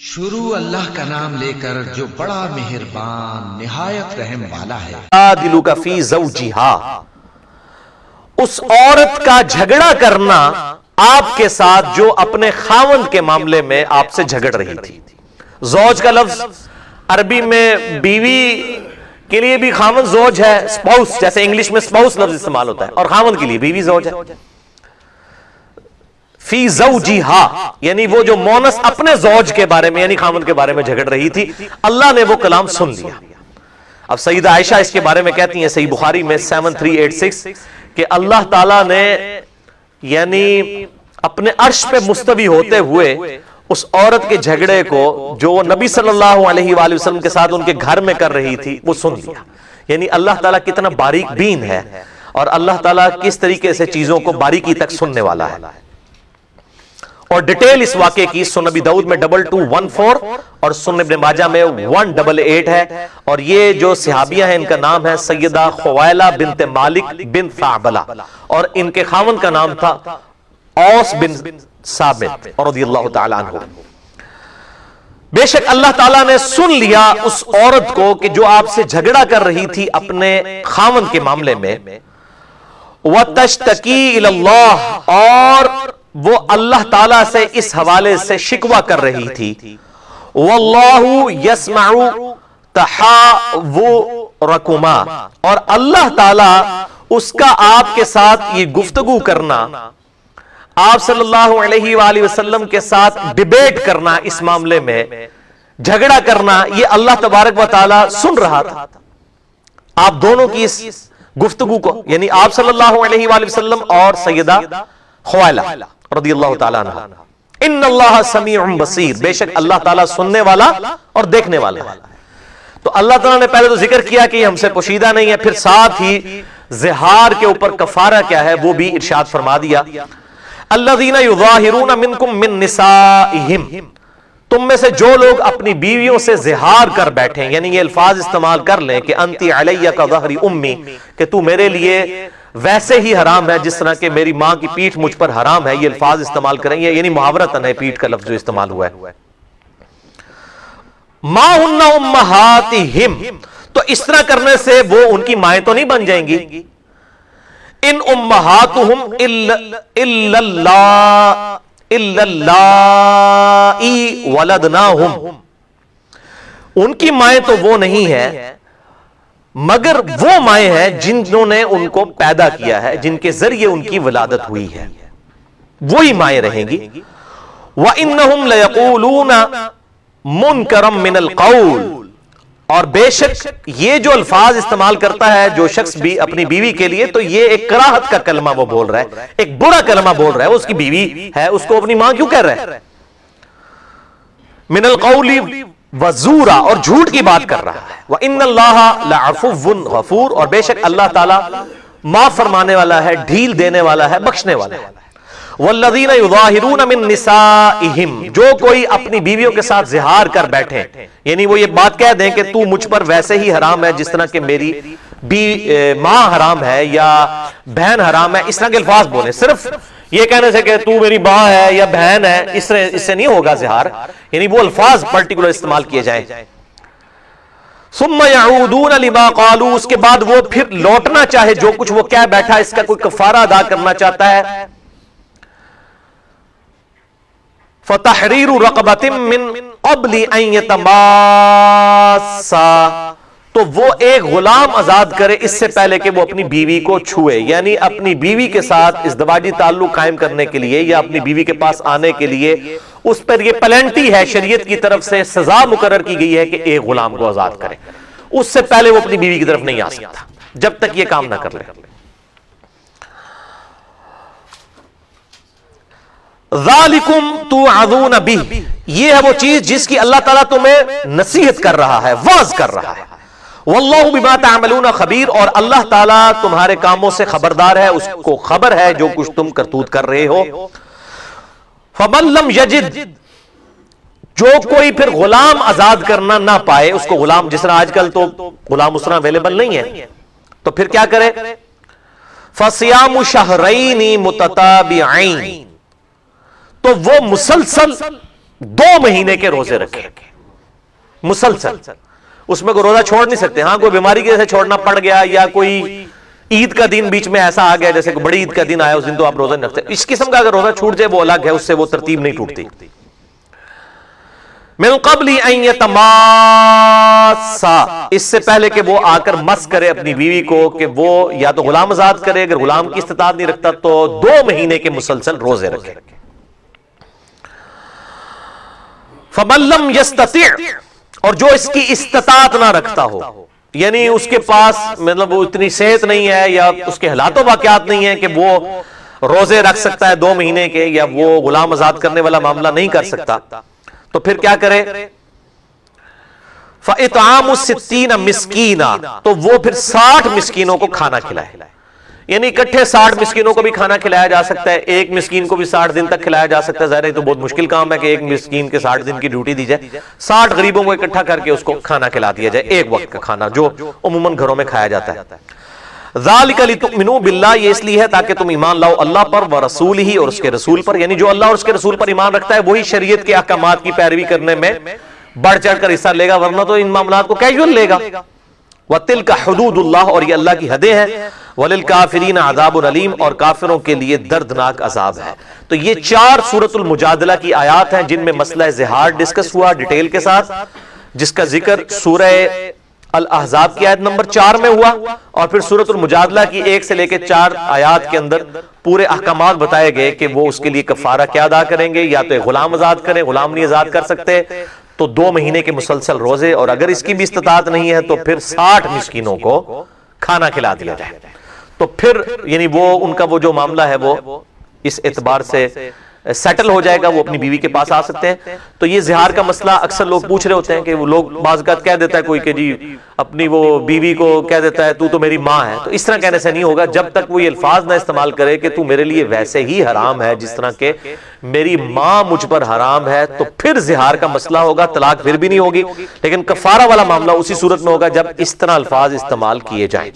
شروع اللہ کا نام لے کر جو بڑا مہربان نہایت رحم والا ہے۔ تجادلک فی زوجہا، اس عورت کا جھگڑا کرنا آپ کے ساتھ جو اپنے خاوند کے معاملے میں آپ سے جھگڑ رہی تھی۔ زوج کا لفظ عربی میں بیوی کے لیے بھی خاوند زوج ہے، سپاؤس، جیسے انگلش میں سپاؤس لفظ استعمال ہوتا ہے، اور خاوند کے لیے بیوی زوج ہے۔ فی زوجہا یعنی وہ جو مونس اپنے زوج کے بارے میں یعنی خاوند کے بارے میں جھگڑ رہی تھی، اللہ نے وہ کلام سن لیا۔ اب سیدہ عائشہ اس کے بارے میں کہتی ہیں صحیح بخاری میں 7386 کہ اللہ تعالیٰ نے یعنی اپنے عرش پہ مستوی ہوتے ہوئے اس عورت کے جھگڑے کو جو نبی صلی اللہ علیہ وآلہ وسلم کے ساتھ ان کے گھر میں کر رہی تھی وہ سن لیا۔ یعنی اللہ تعالیٰ کتنا باریک بین ہے اور اللہ تعالیٰ کس طریقے سے چیزوں کو باریکی تک سننے والا ہے۔ اور ڈیٹیل اس واقعے کی سنن نبی داؤد میں 2214 اور سنن ابن ماجہ میں 188 ہے، اور یہ جو صحابیہ ہیں ان کا نام ہے سیدہ خوائلہ بنت مالک بن ثعبلہ، اور ان کے خاوند کا نام تھا اوس بن ثابت رضی اللہ تعالی عنہ۔ بے شک اللہ تعالیٰ نے سن لیا اس عورت کو کہ جو آپ سے جھگڑا کر رہی تھی اپنے خاوند کے معاملے میں، وَتَشْتَكِي إِلَى اللَّهِ، اور وہ اللہ تعالیٰ سے اس حوالے سے شکوہ کر رہی تھی، وَاللَّهُ يَسْمَعُ تَحَاوُرَكُمَا، اور اللہ تعالیٰ اس کا آپ کے ساتھ یہ گفتگو کرنا، آپ صلی اللہ علیہ وآلہ وسلم کے ساتھ ڈیبیٹ کرنا، اس معاملے میں جھگڑا کرنا، یہ اللہ تبارک و تعالیٰ سن رہا تھا آپ دونوں کی اس گفتگو کو، یعنی آپ صلی اللہ علیہ وآلہ وسلم اور سیدہ خوائلہ رضی اللہ تعالیٰ عنہ۔ ان اللہ سمیع بصیر، بے شک اللہ تعالیٰ سننے والا اور دیکھنے والا ہے۔ تو اللہ تعالیٰ نے پہلے تو ذکر کیا کہ یہ ہم سے پوشیدہ نہیں ہے، پھر ساتھ ہی زہار کے اوپر کفارہ کیا ہے وہ بھی ارشاد فرما دیا۔ الذین یظاہرون منکم من نسائہم، تم میں سے جو لوگ اپنی بیویوں سے زہار کر بیٹھیں، یعنی یہ الفاظ استعمال کر لیں کہ انتی علیہ کا ظہر امی، کہ تو میرے لیے ویسے ہی حرام ہے جس طرح کہ میری ماں کی پیٹھ مجھ پر حرام ہے، یہ الفاظ استعمال کریں گے، یعنی محاورتاً ہے پیٹھ کا لفظ جو استعمال ہوا ہے۔ ما ہن امہاتہم، تو اس طرح کرنے سے وہ ان کی مائیں تو نہیں بن جائیں گی۔ ان امہاتہم الا اللائی ولدناہم، ان کی مائیں تو وہ نہیں ہے مگر وہ مائیں ہیں جنہوں نے ان کو پیدا کیا ہے، جن کے ذریعے ان کی ولادت ہوئی ہے، وہی مائیں رہیں گی۔ وَإِنَّهُمْ لَيَقُولُونَ مُنْكَرًا مِنَ الْقَوْلِ، اور بے شک یہ جو الفاظ استعمال کرتا ہے جو شخص بھی اپنی بیوی کے لیے، تو یہ ایک کراہت کا کلمہ وہ بول رہا ہے، ایک برا کلمہ بول رہا ہے، اس کی بیوی ہے اس کو اپنی ماں کیوں کہہ رہا ہے؟ من القول وزورا، اور جھوٹ کی بات کر رہا ہے۔ وَإِنَّ اللَّهَ لَعَفُوٌّ غَفُورٌ، اور بے شک اللہ تعالیٰ معاف فرمانے والا ہے، ڈھیل دینے والا ہے، بخشنے والا ہے۔ وَالَّذِينَ يُظَاهِرُونَ مِن نِسَائِهِمْ، جو کوئی اپنی بیویوں کے ساتھ زہار کر بیٹھے، یعنی وہ یہ بات کہہ دیں کہ تو مجھ پر ویسے ہی حرام ہے جس طرح کہ میری ماں حرام ہے یا بہن حرام ہے، اس طرح کے الفاظ بولیں۔ صرف یہ کہنے سے کہ تو میری ماں ہے یا بہن ہے اس سے نہیں ہوگا زہار، یعنی وہ الفاظ پرٹیکولر استعمال کیے جائیں۔ ثم يعودون لما قالوا، اس کے بعد وہ پھر لوٹنا چاہے جو کچھ وہ کہہ بیٹھا، اس کا کوئی کفارہ ادا کرنا چاہتا ہے۔ فَتَحْرِيرُ رَقَبَةٍ مِّن قَبْلِ أَن يَتَمَاسَّا، تو وہ ایک غلام آزاد کرے اس سے پہلے کہ وہ اپنی بیوی کو چھوئے، یعنی اپنی بیوی کے ساتھ ازدواجی تعلق قائم کرنے کے لیے یا اپنی بیوی کے پاس آنے کے لیے اس پر یہ پلنٹی ہے، شریعت کی طرف سے سزا مقرر کی گئی ہے کہ ایک غلام کو آزاد کرے، اس سے پہلے وہ اپنی بیوی کی طرف نہیں آ سکتا جب تک یہ کام نہ کر لے۔ ذالکم توعظون بہ، یہ ہے وہ چیز جس کی اللہ تعالیٰ تمہیں نصیحت کر رہا ہے، واعظ کر رہا ہے۔ واللہ بما تعملون خبیر، اور اللہ تعالیٰ تمہارے کاموں سے خبردار ہے، اس کو خبر ہے جو کچھ تم کرتوت کر رہے ہو۔ فمن لم یجد، جو کوئی پھر غلام آزاد کرنا نہ پائے، اس کو غلام، جس طرح آج کل تو غلام اس طرح اویلیبل نہیں ہے، تو پھر کیا کرے؟ فصیام شہرین متتابعین، تو وہ مسلسل 2 مہینے کے روزے رکھے مسلسل. اس میں کوئی روزہ چھوڑ نہیں سکتے. ہاں کوئی بیماری کی وجہ سے چھوڑنا پڑ گیا یا کوئی عید کا دن بیچ میں ایسا آ گیا جیسے کہ بڑی عید کا دن آیا اس دن تو آپ روزہ نہیں رکھتے. اس قسم کا اگر روزہ چھوٹ جائے وہ الگ ہے, اس سے وہ ترتیب نہیں ٹوٹتی. من قبل ان یتماسا, اس سے پہلے کہ وہ آ کر مس کرے اپنی بیوی کو, کہ وہ یا تو غلام آزاد کرے, اگر غلام کی استطاعت نہیں رکھتا تو 2 مہینے کے مسلسل روزے رکھے. فمن لم یستطع, اور جو اس کی استطاعت نہ رکھتا ہو, یعنی اس کے پاس مطلب وہ اتنی صحت نہیں ہے یا اس کے حالات و واقعات نہیں ہے کہ وہ روزے رکھ سکتا ہے 2 مہینے کے, یا وہ غلام آزاد کرنے والا معاملہ نہیں کر سکتا, تو پھر کیا کرے؟ فَإِطْعَامُ 60 مسکینا, تو وہ پھر 60 مسکینوں کو کھانا کھلائے. یعنی اکٹھے 60 مسکینوں کو بھی کھانا کھلایا جا سکتا ہے, ایک مسکین کو بھی 60 دن تک کھلایا جا سکتا ہے. ظاہر ہے تو بہت مشکل کام ہے کہ ایک مسکین کے 60 دن کی ڈیوٹی دی جائے. 60 غریبوں کو اکٹھا کر کے اس کو کھانا کھلا دیا جائے, ایک وقت کا کھانا جو عموماً گھروں میں کھایا جاتا ہے. ذالک لتؤمنوا باللہ, یہ اس لیے ہے تاکہ تم ایمان لاؤ اللہ پر, ورسولہ, اور اس کے رسول پر. یعنی جو اللہ اور اس کے رسول پر ایمان رکھتا ہے وہی شریعت کے احکامات کی پیروی کرنے میں بڑھ چڑھ کر حصہ لے گا, ورنہ تو ان معاملات کو کیجول لے گا. وَتِلْكَ حُدُودُ اللَّهِ, اور یہ اللہ کی حدیں ہیں. وَلِلْكَافِرِينَ عَذَابٌ أَلِيمٌ, اور کافروں کے لیے دردناک عذاب ہے. تو یہ 4 سورۃ المجادلہ کی آیات ہیں جن میں مسئلہ زہار ڈسکس ہوا ڈیٹیل کے ساتھ, جس کا ذکر سورہ الاحزاب کی آیت نمبر 4 میں ہوا, اور پھر سورۃ المجادلہ کی 1 سے لے کے 4 آیات کے اندر پورے احکامات بتائے گئے کہ وہ اس کے لیے کفارہ کیا ادا کریں گے, یا تو غلام آزاد کریں, غلام نہیں آزاد کر سکتے تو 2 مہینے کے مسلسل روزے, اور اگر اس کی بھی استطاعت نہیں ہے تو پھر 60 مسکینوں کو کھانا کھلا دیا جائے. تو پھر یعنی وہ ان کا وہ جو معاملہ ہے وہ اس اعتبار سے سیٹل ہو جائے گا, وہ اپنی بیوی کے پاس آ سکتے ہیں. تو یہ زہار کا مسئلہ اکثر لوگ پوچھ رہے ہوتے ہیں کہ وہ لوگ بعض اوقات کہہ دیتا ہے کوئی کہ جی اپنی وہ بیوی کو کہہ دیتا ہے تو میری ماں ہے. تو اس طرح کہنے سے نہیں ہوگا جب تک وہ یہ الفاظ نہ استعمال کرے کہ تو میرے لیے ویسے ہی حرام ہے جس طرح کہ میری ماں مجھ پر حرام ہے, تو پھر زہار کا مسئلہ ہوگا, طلاق پھر بھی نہیں ہوگی. لیکن کفارہ والا معاملہ اسی صورت میں ہوگا جب اس طرح الفاظ استعمال کیے جائیں.